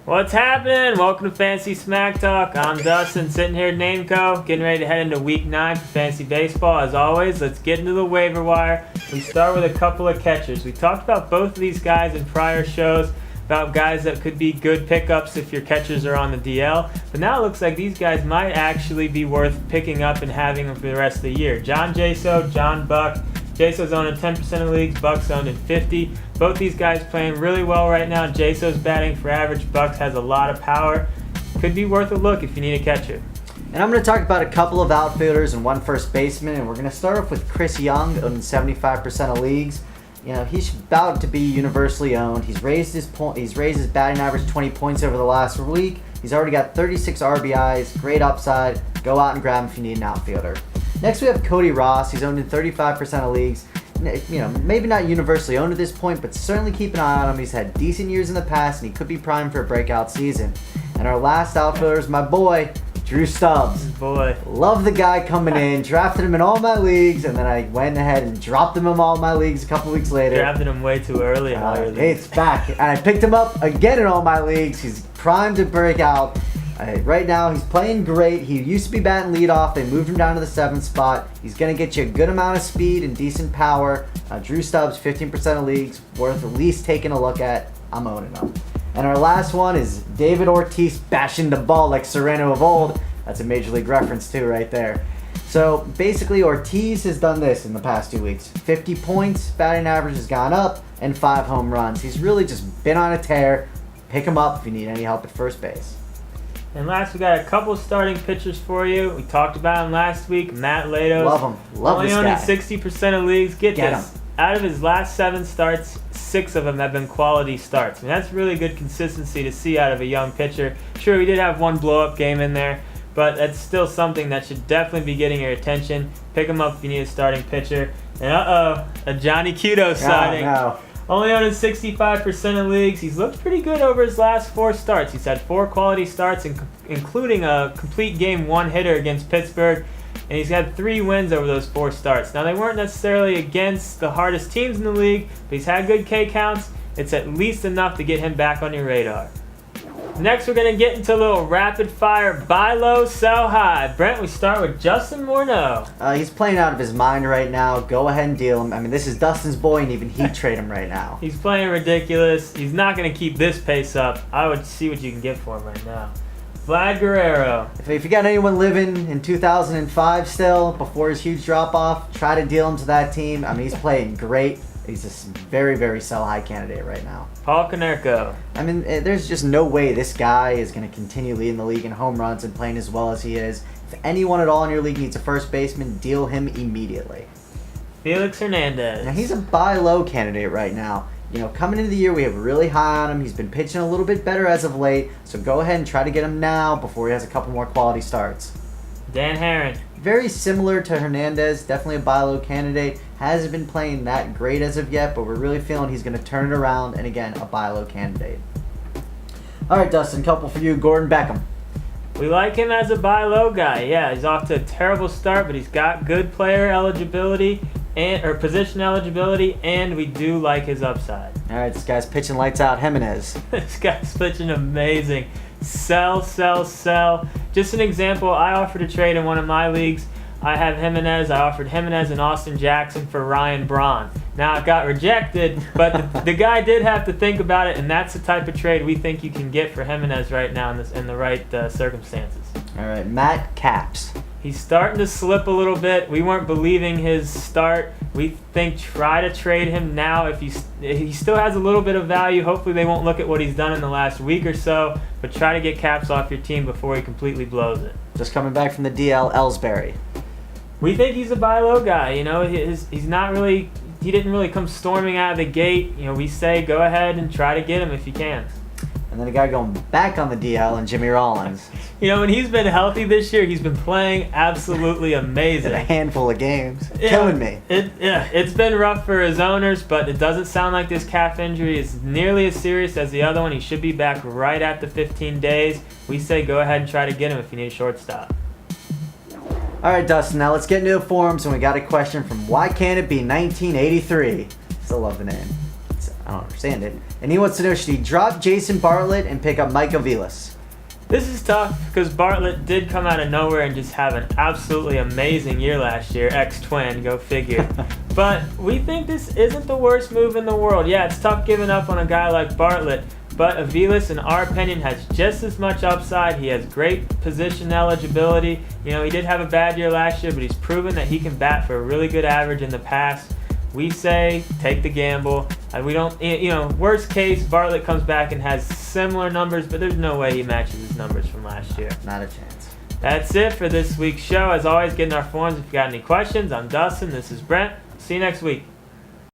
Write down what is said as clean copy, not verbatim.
What's happening? Welcome to Fantasy Smack Talk. I'm Dustin, sitting here at Nameco, getting ready to head into Week 9 for Fantasy Baseball. As always, let's get into the waiver wire. We start with a couple of catchers. We talked about both of these guys in prior shows, about guys that could be good pickups if your catchers are on the DL. But now it looks like these guys might actually be worth picking up and having them for the rest of the year. John Jaso, John Buck. Jaso's owned in 10% of leagues, Buck's owned in 50%. Both these guys playing really well right now. Jaso's batting for average, Bucks has a lot of power. Could be worth a look if you need a catcher. And I'm going to talk about a couple of outfielders and one first baseman, and we're going to start off with Chris Young, owned in 75% of leagues. You know, he's about to be universally owned. He's raised his batting average 20 points over the last week. He's already got 36 RBIs, great upside. Go out and grab him if you need an outfielder. Next we have Cody Ross. He's owned in 35% of leagues. You know, maybe not universally owned at this point, but certainly keep an eye on him. He's had decent years in the past, and he could be primed for a breakout season. And our last outfielder is my boy, Drew Stubbs. Boy. Love the guy coming in. Drafted him in all my leagues, and then I went ahead and dropped him in all my leagues a couple weeks later. Drafted him way too early in all your leagues. Hey, it's back. And I picked him up again in all my leagues. He's primed to break out. Right now, he's playing great. He used to be batting leadoff. They moved him down to the 7th spot. He's going to get you a good amount of speed and decent power. Drew Stubbs, 15% of leagues, worth at least taking a look at. I'm owning him. And our last one is David Ortiz bashing the ball like Serrano of old. That's a Major League reference too right there. So basically, Ortiz has done this in the past 2 weeks. 50 points, batting average has gone up, and 5 home runs. He's really just been on a tear. Pick him up if you need any help at first base. And last, we got a couple starting pitchers for you. We talked about him last week. Matt Latos. Love him. Love this guy. Only owned in 60% of leagues. Get this. Him. Out of his last 7 starts, 6 of them have been quality starts. I mean, that's really good consistency to see out of a young pitcher. Sure, we did have one blow-up game in there, but that's still something that should definitely be getting your attention. Pick him up if you need a starting pitcher. And a Johnny Cueto signing. No. Only owned in 65% of leagues. He's looked pretty good over his last 4 starts. He's had 4 quality starts, including a complete game 1 hitter against Pittsburgh. And he's had 3 wins over those 4 starts. Now, they weren't necessarily against the hardest teams in the league, but he's had good K counts. It's at least enough to get him back on your radar. Next, we're going to get into a little rapid-fire buy low, sell high. Brent, we start with Justin Morneau. He's playing out of his mind right now. Go ahead and deal him. I mean, this is Dustin's boy, and even he'd trade him right now. He's playing ridiculous. He's not going to keep this pace up. I would see what you can get for him right now. Vlad Guerrero. If you got anyone living in 2005 still, before his huge drop-off, try to deal him to that team. I mean, he's playing great. He's a very, very sell-high candidate right now. Paul Konerko. I mean, there's just no way this guy is going to continue leading the league in home runs and playing as well as he is. If anyone at all in your league needs a first baseman, deal him immediately. Felix Hernandez. Now, he's a buy low candidate right now. You know, coming into the year, we have really high on him. He's been pitching a little bit better as of late, so go ahead and try to get him now before he has a couple more quality starts. Dan Herron. Very similar to Hernandez, definitely a buy low candidate. Hasn't been playing that great as of yet, but we're really feeling he's going to turn it around, and again, a buy low candidate. All right, Dustin, couple for you. Gordon Beckham. We like him as a buy low guy. Yeah, he's off to a terrible start, but he's got good player eligibility or position eligibility, and we do like his upside. All right, this guy's pitching lights out. Jimenez. This guy's pitching amazing. Sell, sell, sell. Just an example, I offered a trade in one of my leagues. I have Jimenez. I offered Jimenez and Austin Jackson for Ryan Braun. Now, it got rejected, but the guy did have to think about it, and that's the type of trade we think you can get for Jimenez right now in the right circumstances. All right, Matt Capps. He's starting to slip a little bit. We weren't believing his start. We think try to trade him now if he still has a little bit of value. Hopefully they won't look at what he's done in the last week or so, but try to get Capps off your team before he completely blows it. Just coming back from the DL, Ellsbury. We think he's a buy low guy. You know, he's not really. He didn't really come storming out of the gate. You know, we say go ahead and try to get him if you can. And then a guy going back on the DL and Jimmy Rollins. You know, when he's been healthy this year, he's been playing absolutely amazing. In a handful of games. Killing me. It's been rough for his owners, but it doesn't sound like this calf injury is nearly as serious as the other one. He should be back right at the 15 days. We say go ahead and try to get him if you need a shortstop. All right, Dustin, now let's get into the forums, and we got a question from Why Can't It Be 1983? Still love the name. I don't understand it. And he wants to know, should he drop Jason Bartlett and pick up Mike Aviles? This is tough because Bartlett did come out of nowhere and just have an absolutely amazing year last year. Ex-twin, go figure. But we think this isn't the worst move in the world. Yeah, it's tough giving up on a guy like Bartlett, but Aviles, in our opinion, has just as much upside. He has great position eligibility. You know, he did have a bad year last year, but he's proven that he can bat for a really good average in the past. We say take the gamble. We don't, you know, worst case, Bartlett comes back and has similar numbers, but there's no way he matches his numbers from last year. Not a chance. That's it for this week's show. As always, get in our forums if you got any questions. I'm Dustin. This is Brent. See you next week.